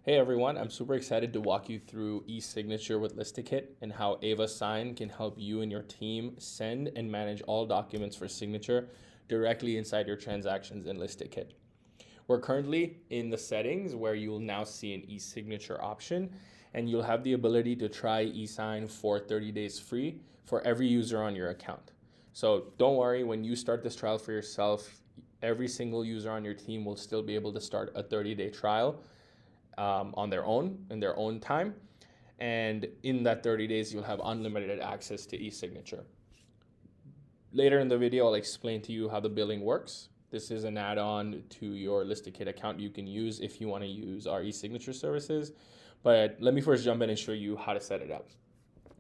Hey everyone, I'm super excited to walk you through e-signature with ListedKit and how Ava Sign can help you and your team send and manage all documents for signature directly inside your transactions in ListedKit. We're currently in the settings where you'll now see an e-signature option, and you'll have the ability to try eSign for 30 days free for every user on your account. So don't worry, when you start this trial for yourself, every single user on your team will still be able to start a 30-day trial on their own, in their own time. And in that 30 days, you'll have unlimited access to e-signature. Later in the video, I'll explain to you how the billing works. This is an add-on to your ListedKit account you can use if you want to use our e-signature services. But let me first jump in and show you how to set it up.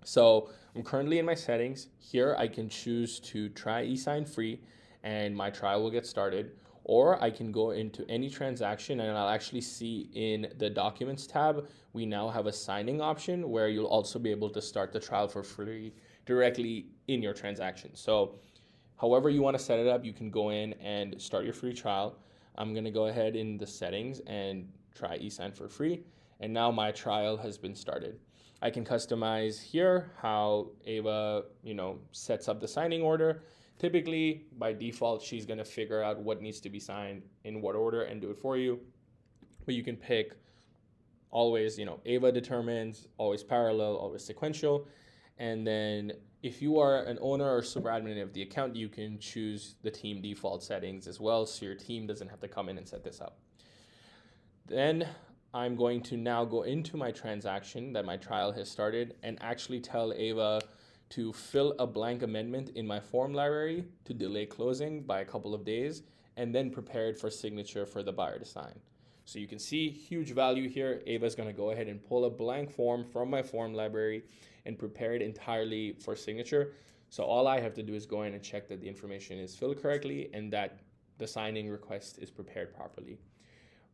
So I'm currently in my settings. Here I can choose to try eSign free and my trial will get started. Or I can go into any transaction and I'll actually see in the Documents tab, we now have a signing option where you'll also be able to start the trial for free directly in your transaction. So however you want to set it up, you can go in and start your free trial. I'm going to go ahead in the settings and try eSign for free. And now my trial has been started. I can customize here how Ava, sets up the signing order. Typically, by default, she's going to figure out what needs to be signed in what order and do it for you. But you can pick always, Ava determines, always parallel, always sequential. And then if you are an owner or super admin of the account, you can choose the team default settings as well, so your team doesn't have to come in and set this up. Then I'm going to now go into my transaction that my trial has started and actually tell Ava to fill a blank amendment in my form library to delay closing by a couple of days and then prepare it for signature for the buyer to sign. So you can see huge value here. Ava's going to go ahead and pull a blank form from my form library and prepare it entirely for signature. So all I have to do is go in and check that the information is filled correctly and that the signing request is prepared properly.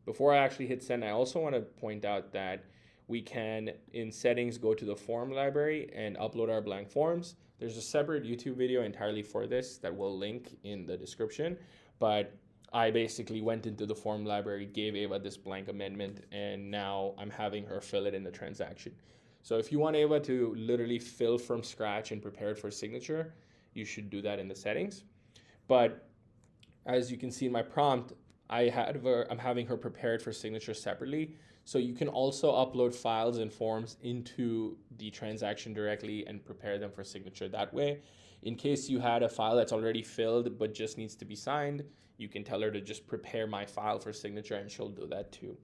Before I actually hit send, I also want to point out that we can, in settings, go to the form library and upload our blank forms. There's a separate YouTube video entirely for this that will link in the description, but I basically went into the form library, gave Ava this blank amendment, and now I'm having her fill it in the transaction. So if you want Ava to literally fill from scratch and prepare it for signature, you should do that in the settings. But as you can see in my prompt, I'm having her prepared for signature separately. So you can also upload files and forms into the transaction directly and prepare them for signature that way. In case you had a file that's already filled but just needs to be signed, you can tell her to just prepare my file for signature and she'll do that too.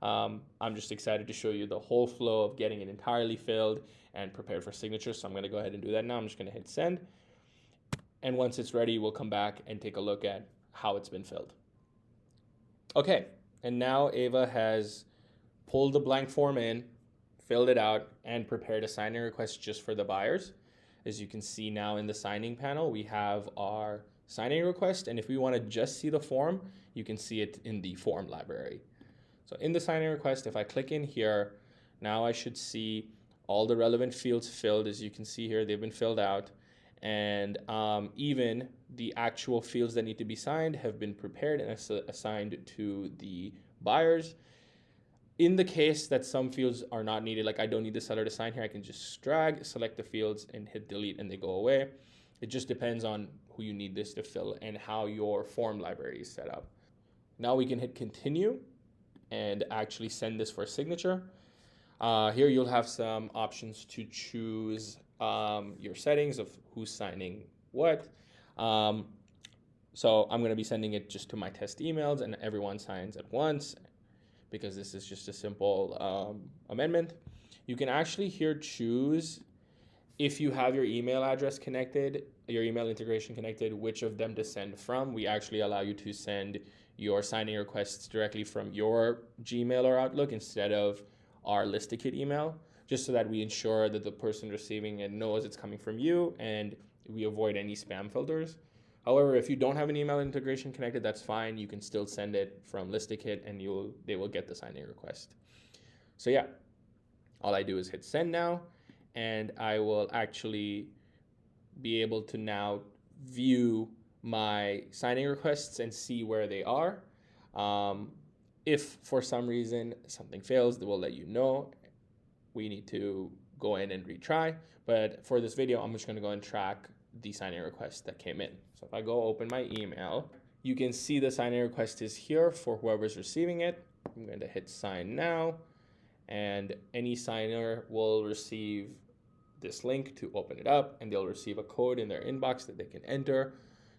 I'm just excited to show you the whole flow of getting it entirely filled and prepared for signature. So I'm going to go ahead and do that now. I'm just going to hit send. And once it's ready, we'll come back and take a look at how it's been filled. Okay, and now Ava has pulled the blank form in, filled it out, and prepared a signing request just for the buyers. As you can see now in the signing panel, we have our signing request, and if we want to just see the form, you can see it in the form library. So in the signing request, if I click in here, now I should see all the relevant fields filled. As you can see here, they've been filled out. And even the actual fields that need to be signed have been prepared and assigned to the buyers. In the case that some fields are not needed, like I don't need the seller to sign here, I can just drag, select the fields, and hit delete, and they go away. It just depends on who you need this to fill and how your form library is set up. Now we can hit continue and actually send this for signature. Here you'll have some options to choose your settings of who's signing what. So I'm going to be sending it just to my test emails and everyone signs at once because this is just a simple amendment. You can actually here choose if you have your email address connected, your email integration connected, which of them to send from. We actually allow you to send your signing requests directly from your Gmail or Outlook instead of our ListedKit email, just so that we ensure that the person receiving it knows it's coming from you and we avoid any spam filters. However, if you don't have an email integration connected, that's fine. You can still send it from ListedKit and they will get the signing request. So yeah, all I do is hit send now, and I will actually be able to now view my signing requests and see where they are. If for some reason something fails, they will let you know. We need to go in and retry. But for this video, I'm just going to go and track the signing request that came in. So if I go open my email, you can see the signing request is here for whoever's receiving it. I'm going to hit sign now, and any signer will receive this link to open it up, and they'll receive a code in their inbox that they can enter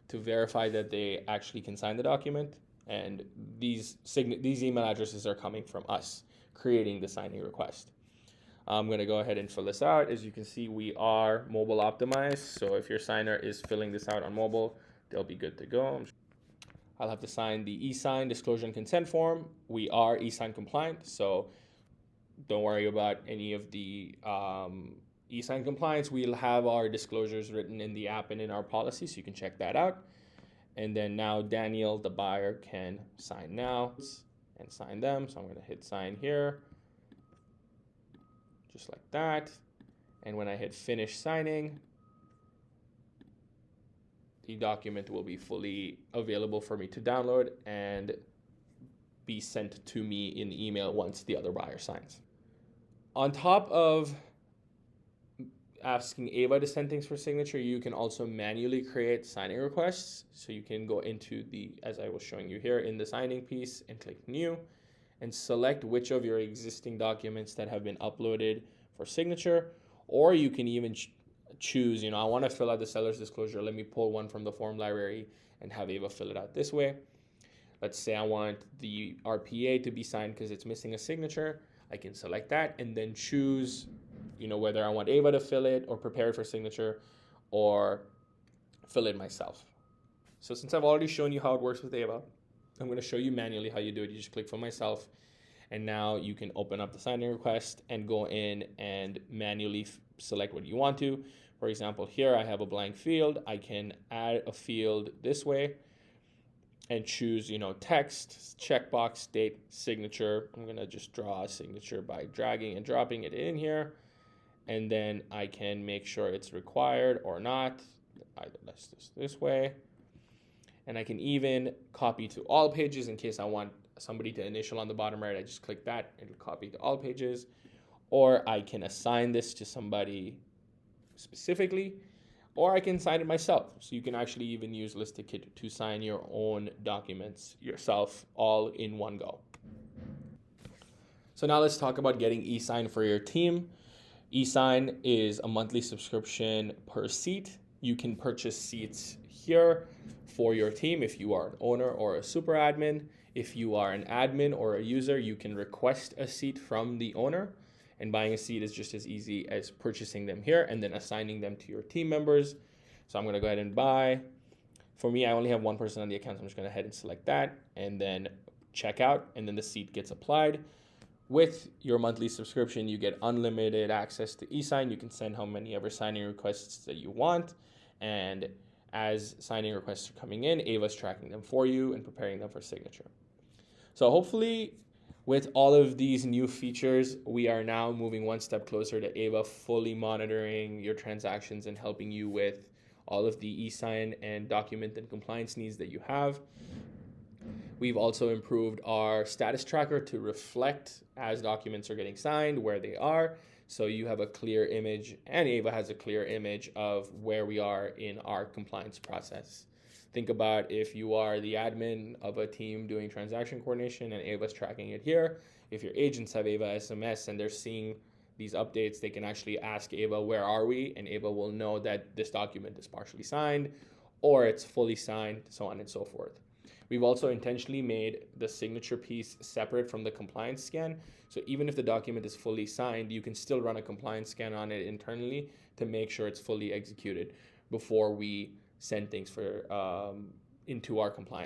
to verify that they actually can sign the document. And these email addresses are coming from us creating the signing request. I'm going to go ahead and fill this out. As you can see, we are mobile optimized. So if your signer is filling this out on mobile, they'll be good to go. I'll have to sign the eSign disclosure and consent form. We are eSign compliant, so don't worry about any of the eSign compliance. We'll have our disclosures written in the app and in our policy, so you can check that out. And then now Daniel, the buyer, can sign now and sign them. So I'm going to hit sign here, just like that. And when I hit finish signing, the document will be fully available for me to download and be sent to me in the email once the other buyer signs. On top of asking Ava to send things for signature, you can also manually create signing requests. So you can go into as I was showing you here, in the signing piece, and click new and select which of your existing documents that have been uploaded for signature. Or you can even choose, I want to fill out the seller's disclosure. Let me pull one from the form library and have Ava fill it out this way. Let's say I want the RPA to be signed because it's missing a signature. I can select that and then choose, whether I want Ava to fill it or prepare it for signature or fill it myself. So since I've already shown you how it works with Ava, I'm going to show you manually how you do it. You just click for myself, and now you can open up the signing request and go in and manually select what you want to. For example, here I have a blank field. I can add a field this way and choose, text, checkbox, date, signature. I'm going to just draw a signature by dragging and dropping it in here. And then I can make sure it's required or not. Let's do this way. And I can even copy to all pages in case I want somebody to initial on the bottom right. I just click that and it'll copy to all pages. Or I can assign this to somebody specifically, or I can sign it myself. So you can actually even use ListedKit to sign your own documents yourself, all in one go. So now let's talk about getting eSign for your team. eSign is a monthly subscription per seat. You can purchase seats here for your team if you are an owner or a super admin. If you are an admin or a user, you can request a seat from the owner. And buying a seat is just as easy as purchasing them here and then assigning them to your team members. So I'm going to go ahead and buy. For me, I only have one person on the account, so I'm just going to head and select that and then check out, and then the seat gets applied. With your monthly subscription, you get unlimited access to eSign. You can send how many ever signing requests that you want. And as signing requests are coming in, Ava's tracking them for you and preparing them for signature. So hopefully, with all of these new features, we are now moving one step closer to Ava fully monitoring your transactions and helping you with all of the eSign and document and compliance needs that you have. We've also improved our status tracker to reflect as documents are getting signed, where they are. So you have a clear image, and Ava has a clear image of where we are in our compliance process. Think about if you are the admin of a team doing transaction coordination and Ava's tracking it here. If your agents have Ava SMS and they're seeing these updates, they can actually ask Ava, where are we? And Ava will know that this document is partially signed or it's fully signed, so on and so forth. We've also intentionally made the signature piece separate from the compliance scan. So even if the document is fully signed, you can still run a compliance scan on it internally to make sure it's fully executed before we send things into our compliance.